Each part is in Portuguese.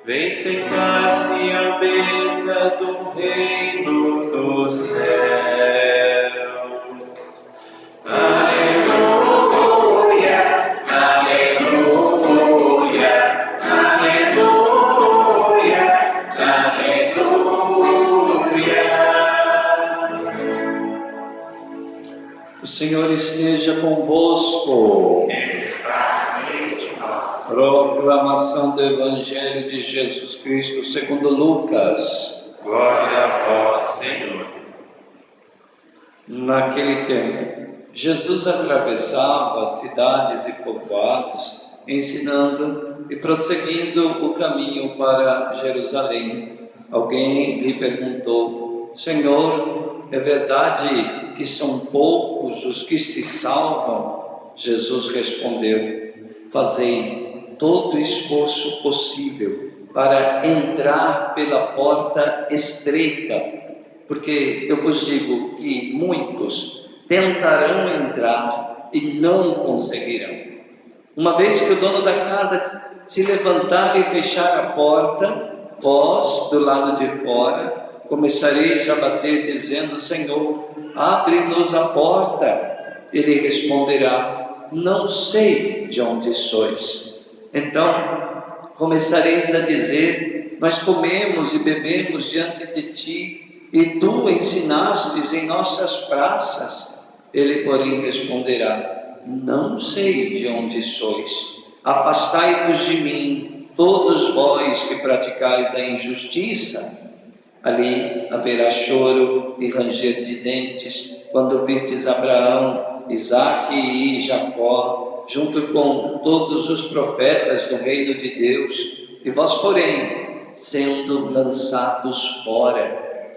vem sentar-se à mesa do reino dos céus. Aleluia, aleluia, aleluia, aleluia. O Senhor esteja convosco. Proclamação do Evangelho de Jesus Cristo segundo Lucas. Glória a vós, Senhor. Naquele tempo, Jesus atravessava cidades e povoados, ensinando e prosseguindo o caminho para Jerusalém. Alguém lhe perguntou: Senhor, é verdade que são poucos os que se salvam? Jesus respondeu: fazei todo o esforço possível para entrar pela porta estreita, porque eu vos digo que muitos tentarão entrar e não conseguirão. Uma vez que o dono da casa se levantar e fechar a porta, vós, do lado de fora, começareis a bater dizendo: Senhor, abre-nos a porta. Ele responderá: não sei de onde sois. Então começareis a dizer: nós comemos e bebemos diante de ti, e tu ensinastes em nossas praças. Ele, porém, responderá: não sei de onde sois. Afastai-vos de mim, todos vós que praticais a injustiça. Ali haverá choro e ranger de dentes, quando virdes Abraão, Isaque e Jacó, junto com todos os profetas do reino de Deus, e vós, porém, sendo lançados fora.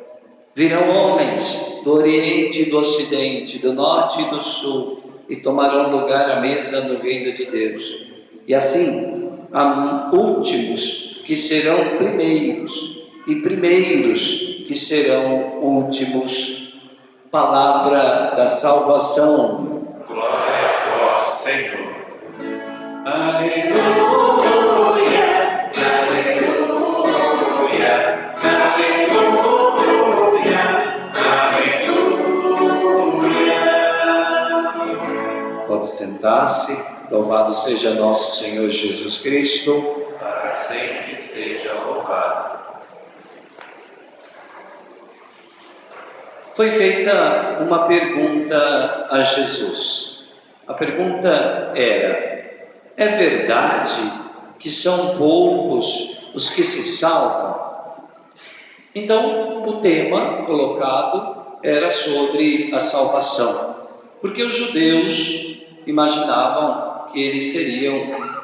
Virão homens do Oriente e do Ocidente, do Norte e do Sul, e tomarão lugar à mesa no reino de Deus. E assim, há últimos que serão primeiros, e primeiros que serão últimos. Palavra da salvação. Glória a vós, Senhor. Aleluia, aleluia, aleluia, aleluia. Pode sentar-se. Louvado seja nosso Senhor Jesus Cristo. Para sempre seja louvado. Foi feita uma pergunta a Jesus. A pergunta era: é verdade que são poucos os que se salvam? Então, o tema colocado era sobre a salvação, porque os judeus imaginavam que eles seriam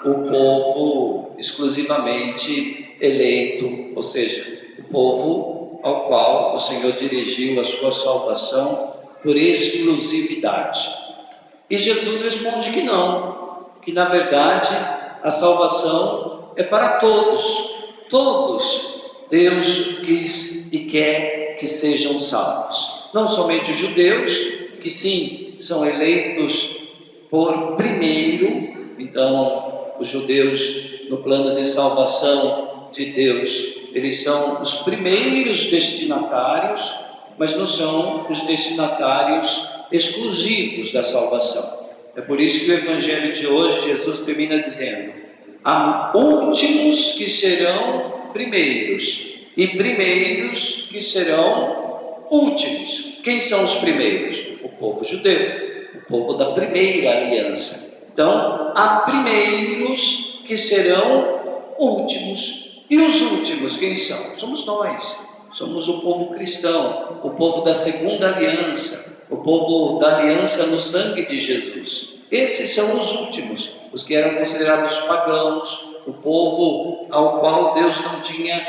o povo exclusivamente eleito, ou seja, o povo ao qual o Senhor dirigiu a sua salvação por exclusividade. E Jesus responde que não, que na verdade a salvação é para todos. Todos Deus quis e quer que sejam salvos. Não somente os judeus, que sim, são eleitos por primeiro. Então, os judeus no plano de salvação de Deus, eles são os primeiros destinatários, mas não são os destinatários exclusivos da salvação. É por isso que o Evangelho de hoje, Jesus termina dizendo: há últimos que serão primeiros, e primeiros que serão últimos. Quem são os primeiros? O povo judeu, o povo da primeira aliança. Então, há primeiros que serão últimos. E os últimos, quem são? Somos nós, somos o povo cristão, o povo da segunda aliança, o povo da aliança no sangue de Jesus. Esses são os últimos, os que eram considerados pagãos, o povo ao qual Deus não tinha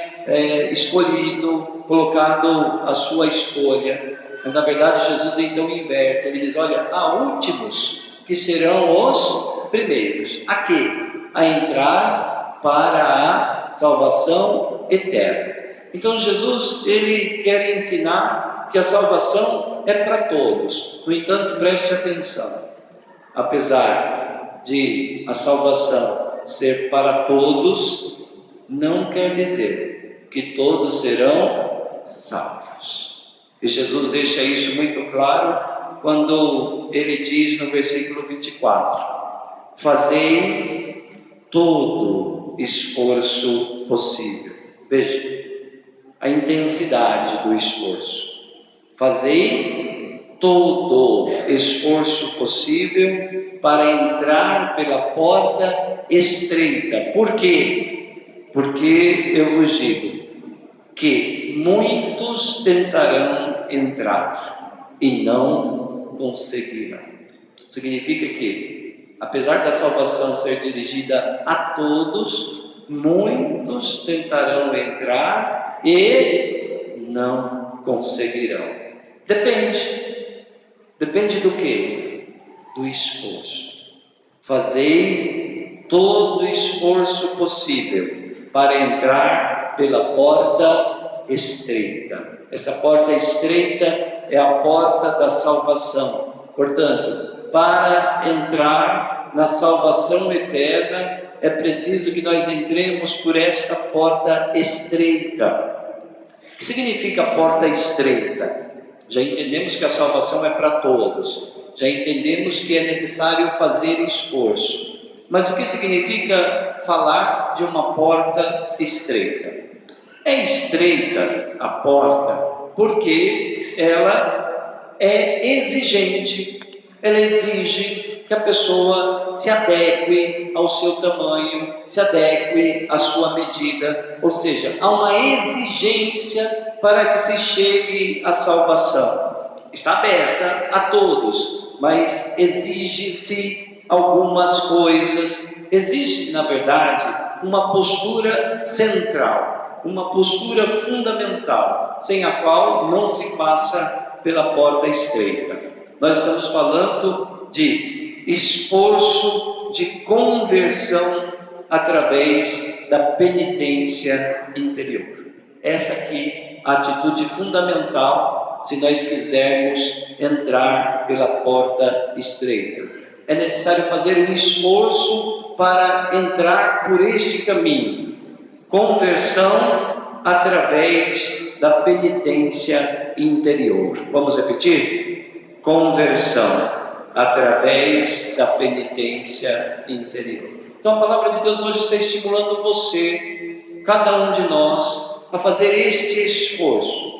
escolhido, colocado a sua escolha. Mas na verdade Jesus então inverte, ele diz: olha, há últimos que serão os primeiros. A quê? A entrar para a salvação eterna. Então Jesus, ele quer ensinar que a salvação é para todos. No entanto, preste atenção: apesar de a salvação ser para todos, não quer dizer que todos serão salvos. E Jesus deixa isso muito claro quando ele diz no versículo 24: fazei todo esforço possível. Veja a intensidade do esforço. Fazei todo esforço possível para entrar pela porta estreita. Por quê? Porque eu vos digo que muitos tentarão entrar e não conseguirão. Significa que, apesar da salvação ser dirigida a todos, muitos tentarão entrar e não conseguirão. Depende do quê? Do esforço. Fazei todo o esforço possível para entrar pela porta estreita. Essa porta estreita é a porta da salvação. Portanto, para entrar na salvação eterna, é preciso que nós entremos por essa porta estreita. O que significa porta estreita? Já entendemos que a salvação é para todos. Já entendemos que é necessário fazer esforço. Mas o que significa falar de uma porta estreita? É estreita a porta porque ela é exigente. Ela exige que a pessoa se adeque ao seu tamanho, se adeque à sua medida. Ou seja, há uma exigência para que se chegue à salvação. Está aberta a todos, mas exige-se algumas coisas. Existe, na verdade, uma postura central, uma postura fundamental, sem a qual não se passa pela porta estreita. Nós estamos falando de esforço de conversão através da penitência interior. Essa aqui é a atitude fundamental se nós quisermos entrar pela porta estreita. É necessário fazer um esforço para entrar por este caminho. Conversão através da penitência interior. Vamos repetir? Conversão através da penitência interior. Então a palavra de Deus hoje está estimulando você, cada um de nós, a fazer este esforço.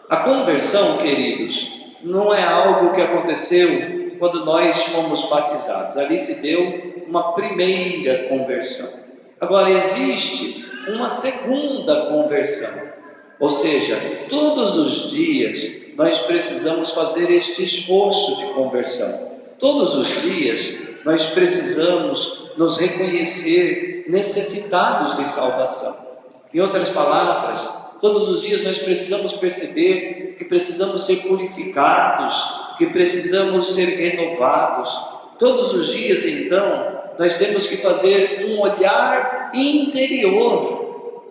A conversão, queridos, não é algo que aconteceu quando nós fomos batizados. Ali se deu uma primeira conversão. Agora existe uma segunda conversão. Ou seja, todos os dias nós precisamos fazer este esforço de conversão. Todos os dias nós precisamos nos reconhecer necessitados de salvação. Em outras palavras, todos os dias nós precisamos perceber que precisamos ser purificados, que precisamos ser renovados. Todos os dias, então, nós temos que fazer um olhar interior,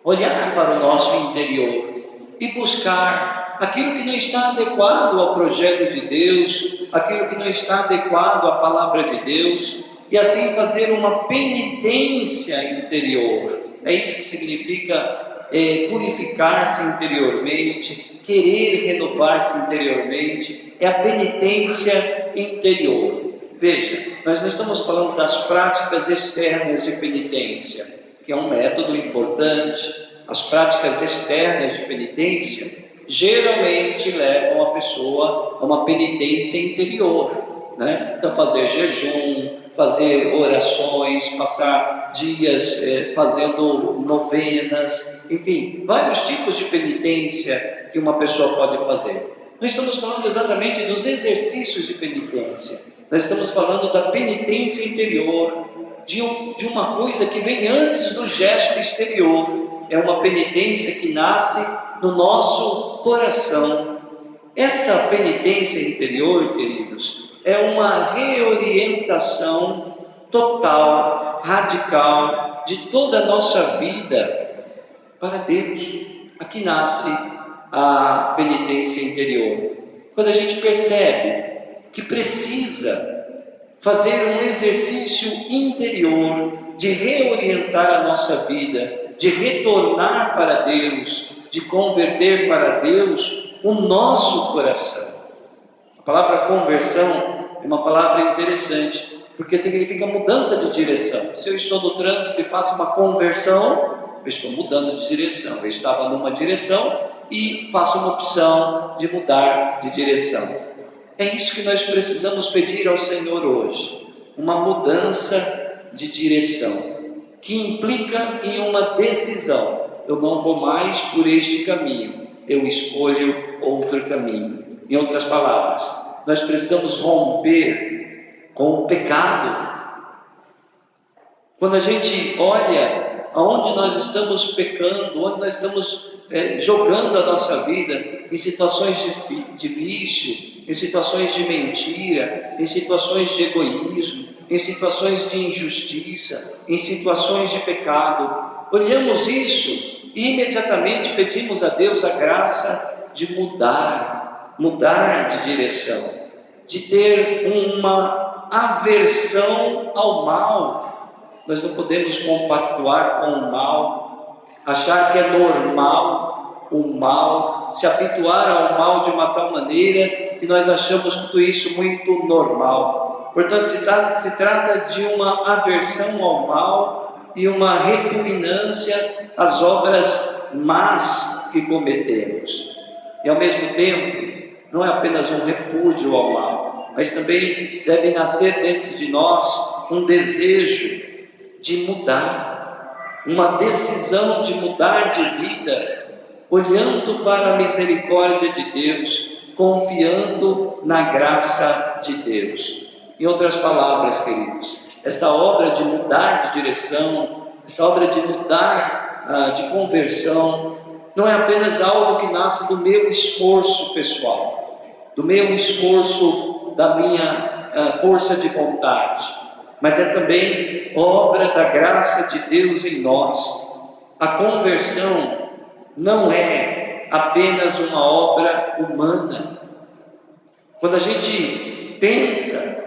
olhar para o nosso interior e buscar aquilo que não está adequado ao projeto de Deus, aquilo que não está adequado à palavra de Deus, e assim fazer uma penitência interior. É isso que significa purificar-se interiormente, querer renovar-se interiormente, é a penitência interior. Veja, nós não estamos falando das práticas externas de penitência, que é um método importante. As práticas externas de penitência geralmente levam a pessoa a uma penitência interior, né? Então fazer jejum, fazer orações, passar dias fazendo novenas, enfim, vários tipos de penitência que uma pessoa pode fazer. Nós estamos falando exatamente dos exercícios de penitência. Nós estamos falando da penitência interior, de uma coisa que vem antes do gesto exterior. É uma penitência que nasce no nosso coração. Essa penitência interior, queridos, é uma reorientação total, radical, de toda a nossa vida para Deus. Aqui nasce a penitência interior. Quando a gente percebe que precisa fazer um exercício interior de reorientar a nossa vida, de retornar para Deus, de converter para Deus o nosso coração. A palavra conversão é uma palavra interessante, porque significa mudança de direção. Se eu estou no trânsito e faço uma conversão, eu estou mudando de direção. Eu estava numa direção e faço uma opção de mudar de direção. É isso que nós precisamos pedir ao Senhor hoje, uma mudança de direção, que implica em uma decisão. Eu não vou mais por este caminho, eu escolho outro caminho. Em outras palavras, nós precisamos romper com o pecado. Quando a gente olha aonde nós estamos pecando, onde nós estamos jogando a nossa vida, em situações de vício, em situações de mentira, em situações de egoísmo, em situações de injustiça, em situações de pecado, olhamos isso e imediatamente pedimos a Deus a graça de mudar de direção, de ter uma aversão ao mal. Nós não podemos compactuar com o mal, achar que é normal o mal, se habituar ao mal de uma tal maneira que nós achamos tudo isso muito normal. Portanto, se trata de uma aversão ao mal e uma repugnância às obras más que cometemos. E ao mesmo tempo, não é apenas um repúdio ao mal, mas também deve nascer dentro de nós um desejo de mudar, uma decisão de mudar de vida, olhando para a misericórdia de Deus, confiando na graça de Deus. Em outras palavras, queridos, esta obra de mudar de direção, essa obra de mudar de conversão, não é apenas algo que nasce do meu esforço pessoal, do meu esforço, da minha força de vontade, mas é também obra da graça de Deus em nós. A conversão não é apenas uma obra humana. Quando a gente pensa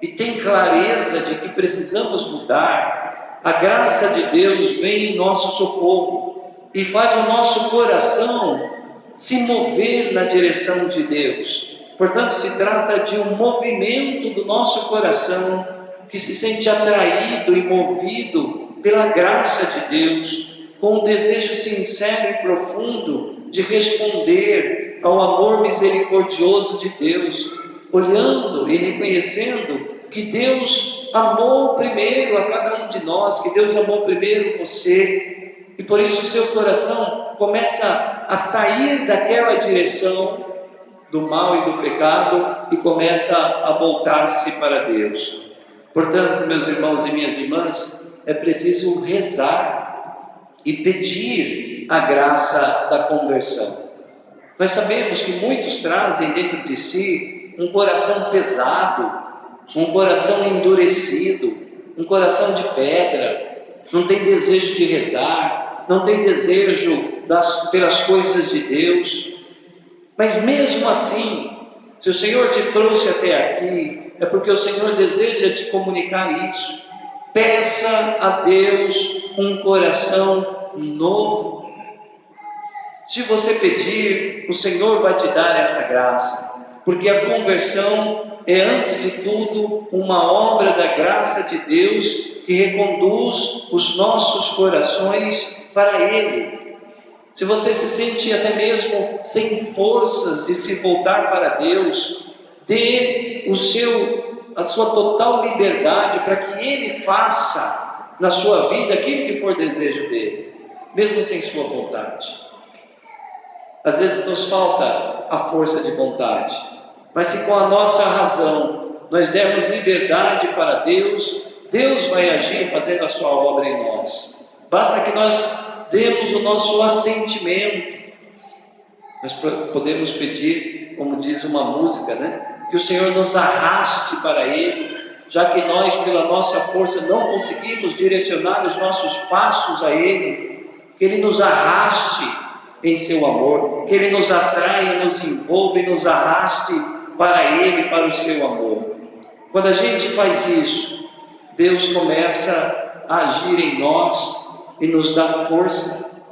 e tem clareza de que precisamos mudar, a graça de Deus vem em nosso socorro e faz o nosso coração se mover na direção de Deus. Portanto, se trata de um movimento do nosso coração que se sente atraído e movido pela graça de Deus, com um desejo sincero e profundo de responder ao amor misericordioso de Deus, olhando e reconhecendo que Deus amou primeiro a cada um de nós, que Deus amou primeiro você, e por isso o seu coração começa a sair daquela direção do mal e do pecado e começa a voltar-se para Deus. Portanto, meus irmãos e minhas irmãs, é preciso rezar e pedir a graça da conversão. Nós sabemos que muitos trazem dentro de si um coração pesado, um coração endurecido, um coração de pedra, não tem desejo de rezar, não tem desejo pelas coisas de Deus. Mas mesmo assim, se o Senhor te trouxe até aqui, é porque o Senhor deseja te comunicar isso. Peça a Deus um coração novo. Se você pedir, o Senhor vai te dar essa graça, porque a conversão é, antes de tudo, uma obra da graça de Deus que reconduz os nossos corações para Ele. Se você se sente até mesmo sem forças de se voltar para Deus, dê a sua total liberdade para que Ele faça na sua vida aquilo que for desejo dEle, mesmo sem sua vontade. Às vezes nos falta a força de vontade, mas se com a nossa razão nós dermos liberdade para Deus, Deus vai agir fazendo a sua obra em nós. Basta que nós demos o nosso assentimento. Nós podemos pedir, como diz uma música, que o Senhor nos arraste para Ele, já que nós, pela nossa força, não conseguimos direcionar os nossos passos a Ele, que Ele nos arraste em seu amor, que Ele nos atraia, nos envolva e nos arraste para Ele, para o seu amor. Quando a gente faz isso, Deus começa a agir em nós e nos dá força,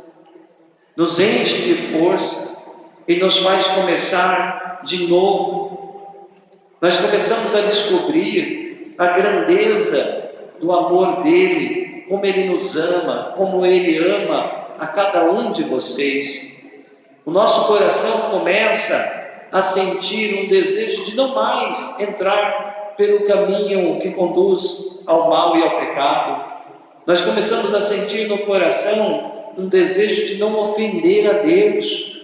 nos enche de força e nos faz começar de novo. Nós começamos a descobrir a grandeza do amor dele, como ele nos ama, como ele ama a cada um de vocês. O nosso coração começa a sentir um desejo de não mais entrar pelo caminho que conduz ao mal e ao pecado. Nós começamos a sentir no coração um desejo de não ofender a Deus.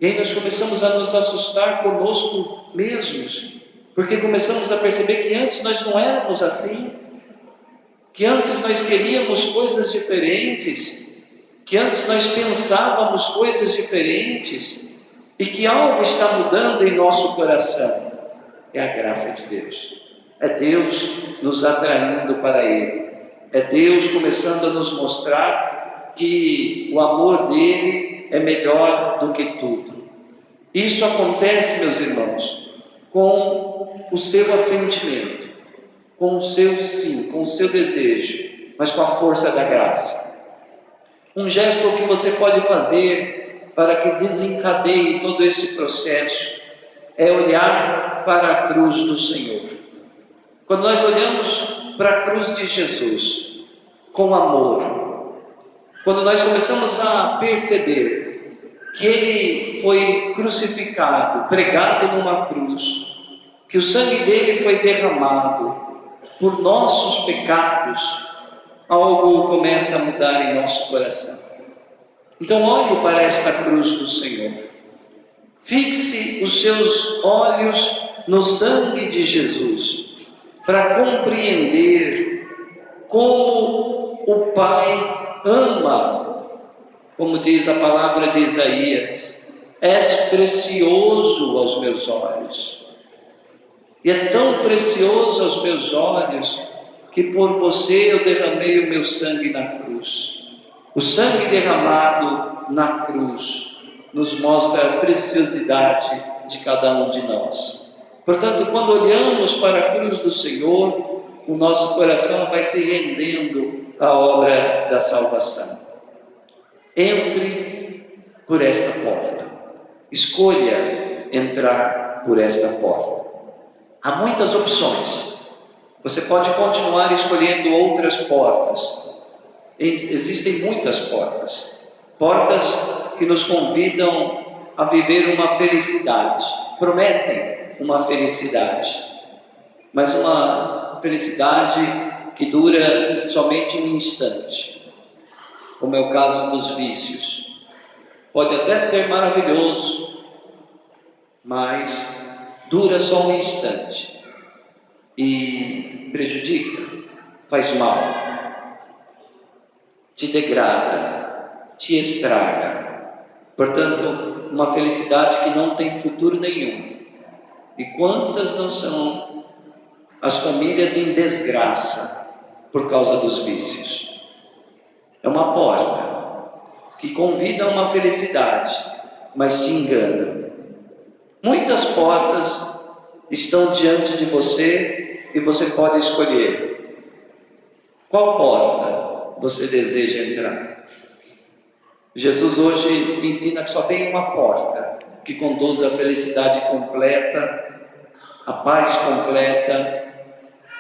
E aí nós começamos a nos assustar conosco mesmos, porque começamos a perceber que antes nós não éramos assim, que antes nós queríamos coisas diferentes, que antes nós pensávamos coisas diferentes, e que algo está mudando em nosso coração. É a graça de Deus, é Deus nos atraindo para Ele, é Deus começando a nos mostrar que o amor dele é melhor do que tudo. Isso acontece, meus irmãos, com o seu assentimento, com o seu sim, com o seu desejo, mas com a força da graça. Um gesto que você pode fazer para que desencadeie todo esse processo é olhar para a cruz do Senhor. Quando nós olhamos para a cruz de Jesus com amor, quando nós começamos a perceber que Ele foi crucificado, pregado numa cruz, que o sangue dele foi derramado por nossos pecados, algo começa a mudar em nosso coração. Então olhe para esta cruz do Senhor, fixe os seus olhos no sangue de Jesus, para compreender como o Pai ama. Como diz a palavra de Isaías, és precioso aos meus olhos. E é tão precioso aos meus olhos, que por você eu derramei o meu sangue na cruz. O sangue derramado na cruz nos mostra a preciosidade de cada um de nós. Portanto, quando olhamos para a cruz do Senhor, o nosso coração vai se rendendo à obra da salvação. Entre por esta porta. Escolha entrar por esta porta. Há muitas opções. Você pode continuar escolhendo outras portas. Existem muitas portas. Portas que nos convidam a viver uma felicidade. Prometem uma felicidade. Mas uma felicidade que dura somente um instante. Como é o caso dos vícios. Pode até ser maravilhoso, mas dura só um instante e prejudica, faz mal, te degrada, te estraga. Portanto, uma felicidade que não tem futuro nenhum. E quantas não são as famílias em desgraça por causa dos vícios? É uma porta que convida a uma felicidade, mas te engana. Muitas portas estão diante de você e você pode escolher. Qual porta você deseja entrar? Jesus hoje ensina que só tem uma porta que conduz à felicidade completa, à paz completa,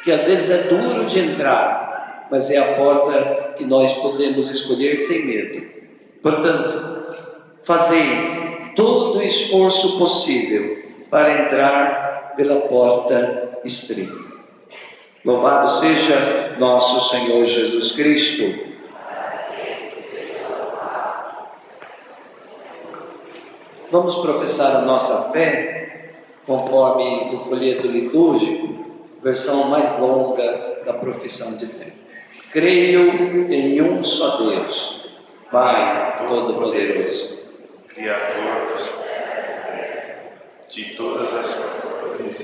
que às vezes é duro de entrar, mas é a porta que nós podemos escolher sem medo. Portanto, fazei todo o esforço possível para entrar pela porta estreita. Louvado seja nosso Senhor Jesus Cristo. Vamos professar a nossa fé conforme o folheto litúrgico, versão mais longa da profissão de fé. Creio em um só Deus, Pai Todo-Poderoso, Criador do céu e da terra, de todas as coisas